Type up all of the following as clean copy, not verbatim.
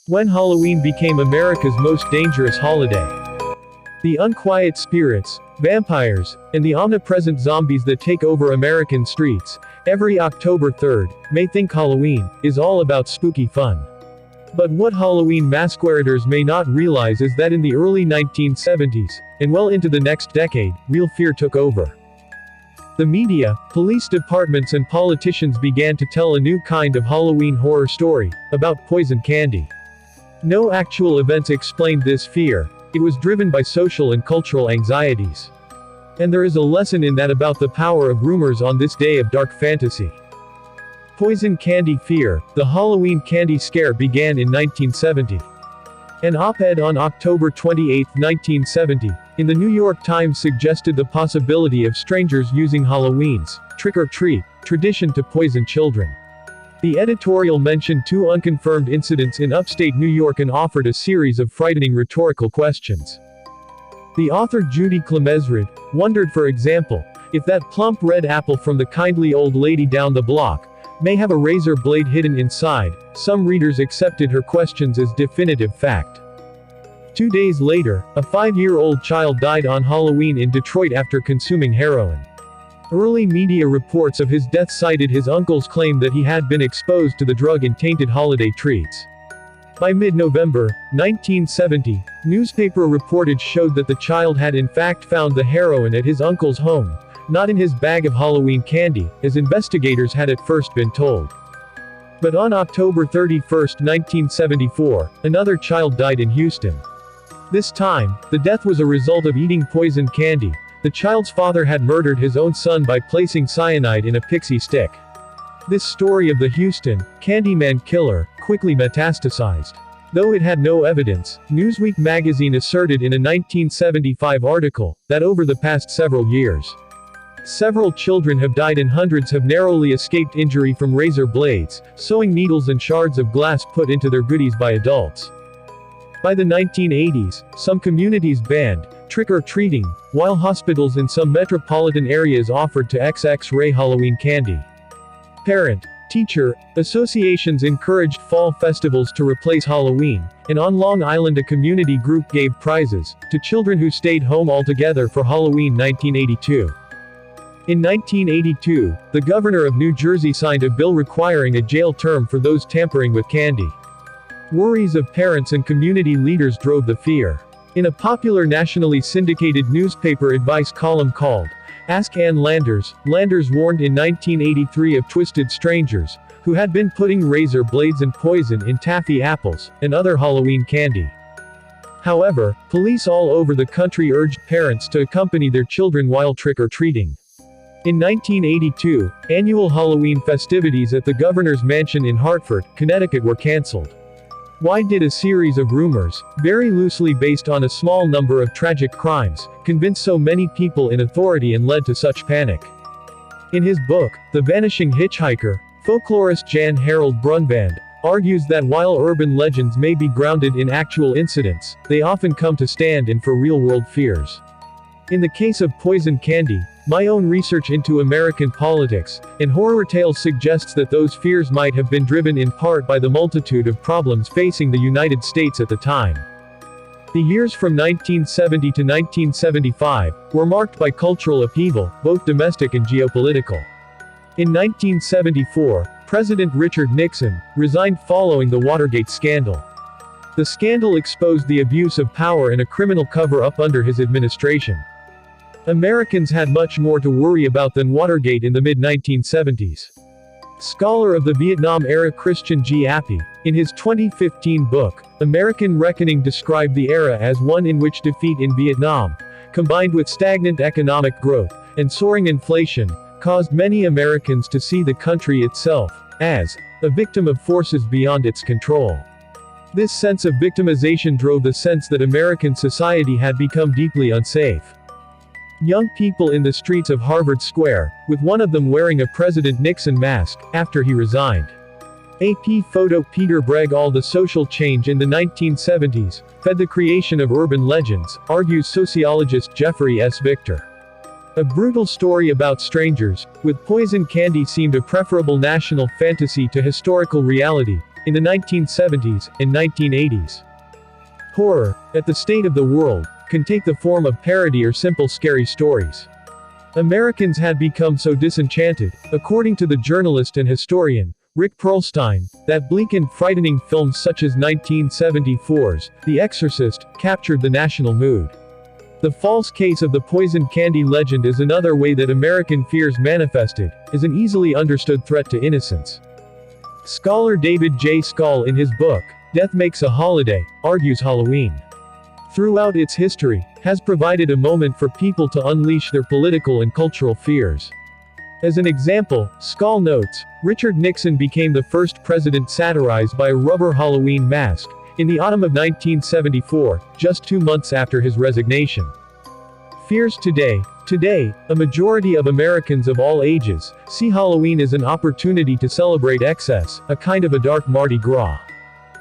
When Halloween became America's most dangerous holiday. The unquiet spirits, vampires, and the omnipresent zombies that take over American streets, every October 3rd, may think Halloween is all about spooky fun. But what Halloween masqueraders may not realize is that in the early 1970s, and well into the next decade, real fear took over. The media, police departments and politicians began to tell a new kind of Halloween horror story, about poison candy. No actual events explained this fear, it was driven by social and cultural anxieties. And there is a lesson in that about the power of rumors on this day of dark fantasy. Poison candy fear. The Halloween candy scare began in 1970. An op-ed on October 28, 1970, in the New York Times suggested the possibility of strangers using Halloween's trick-or-treat tradition to poison children. The editorial mentioned two unconfirmed incidents in upstate New York and offered a series of frightening rhetorical questions. The author Judy Klemezrud wondered, for example, if that plump red apple from the kindly old lady down the block may have a razor blade hidden inside. Some readers accepted her questions as definitive fact. 2 days later, a 5-year-old child died on Halloween in Detroit after consuming heroin. Early media reports of his death cited his uncle's claim that he had been exposed to the drug in tainted holiday treats. By mid-November 1970, newspaper reportage showed that the child had in fact found the heroin at his uncle's home, not in his bag of Halloween candy, as investigators had at first been told. But on October 31, 1974, another child died in Houston. This time, the death was a result of eating poisoned candy. The child's father had murdered his own son by placing cyanide in a pixie stick. This story of the Houston Candyman killer quickly metastasized. Though it had no evidence, Newsweek magazine asserted in a 1975 article that over the past several years, several children have died and hundreds have narrowly escaped injury from razor blades, sewing needles and shards of glass put into their goodies by adults. By the 1980s, some communities banned trick-or-treating, while hospitals in some metropolitan areas offered to XX-ray Halloween candy. Parent-teacher associations encouraged fall festivals to replace Halloween, and on Long Island a community group gave prizes to children who stayed home altogether for Halloween 1982. In 1982, the governor of New Jersey signed a bill requiring a jail term for those tampering with candy. Worries of parents and community leaders drove the fear. In a popular nationally syndicated newspaper advice column called Ask Ann Landers, Landers warned in 1983 of twisted strangers who had been putting razor blades and poison in taffy apples and other Halloween candy. However, police all over the country urged parents to accompany their children while trick-or-treating. In 1982, annual Halloween festivities at the governor's mansion in Hartford, Connecticut were canceled. Why did a series of rumors, very loosely based on a small number of tragic crimes, convince so many people in authority and led to such panic? In his book, The Vanishing Hitchhiker, folklorist Jan Harold Brunband argues that while urban legends may be grounded in actual incidents, they often come to stand in for real-world fears. In the case of poison candy, my own research into American politics and horror tales suggests that those fears might have been driven in part by the multitude of problems facing the United States at the time. The years from 1970 to 1975 were marked by cultural upheaval, both domestic and geopolitical. In 1974, President Richard Nixon resigned following the Watergate scandal. The scandal exposed the abuse of power and a criminal cover-up under his administration. Americans had much more to worry about than Watergate in the mid-1970s. Scholar of the Vietnam-era Christian G. Appy, in his 2015 book, American Reckoning, described the era as one in which defeat in Vietnam, combined with stagnant economic growth and soaring inflation, caused many Americans to see the country itself as a victim of forces beyond its control. This sense of victimization drove the sense that American society had become deeply unsafe. Young people in the streets of Harvard Square, with one of them wearing a President Nixon mask, after he resigned. AP photo Peter Bragg. All the social change in the 1970s fed the creation of urban legends, argues sociologist Jeffrey S. Victor. A brutal story about strangers with poison candy seemed a preferable national fantasy to historical reality, in the 1970s and 1980s. Horror, at the state of the world, can take the form of parody or simple scary stories. Americans had become so disenchanted, according to the journalist and historian, Rick Perlstein, that bleak and frightening films such as 1974's The Exorcist captured the national mood. The false case of the poisoned candy legend is another way that American fears manifested, as an easily understood threat to innocence. Scholar David J. Scull in his book, Death Makes a Holiday, argues Halloween, throughout its history, has provided a moment for people to unleash their political and cultural fears. As an example, Scull notes, Richard Nixon became the first president satirized by a rubber Halloween mask, in the autumn of 1974, just 2 months after his resignation. Fears today, a majority of Americans of all ages, see Halloween as an opportunity to celebrate excess, a kind of a dark Mardi Gras.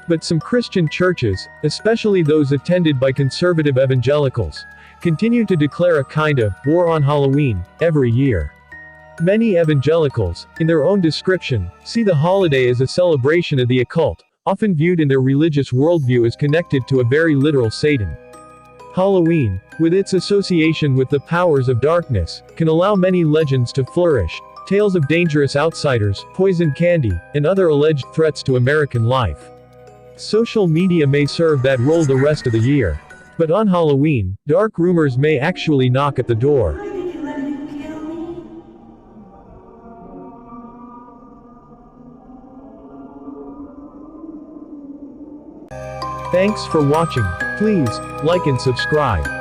But some Christian churches, especially those attended by conservative evangelicals, continue to declare a kind of war on Halloween every year. Many evangelicals, in their own description, see the holiday as a celebration of the occult, often viewed in their religious worldview as connected to a very literal Satan. Halloween, with its association with the powers of darkness, can allow many legends to flourish, tales of dangerous outsiders, poisoned candy, and other alleged threats to American life. Social media may serve that role the rest of the year. But on Halloween, dark rumors may actually knock at the door. Thanks for watching. Please like and subscribe.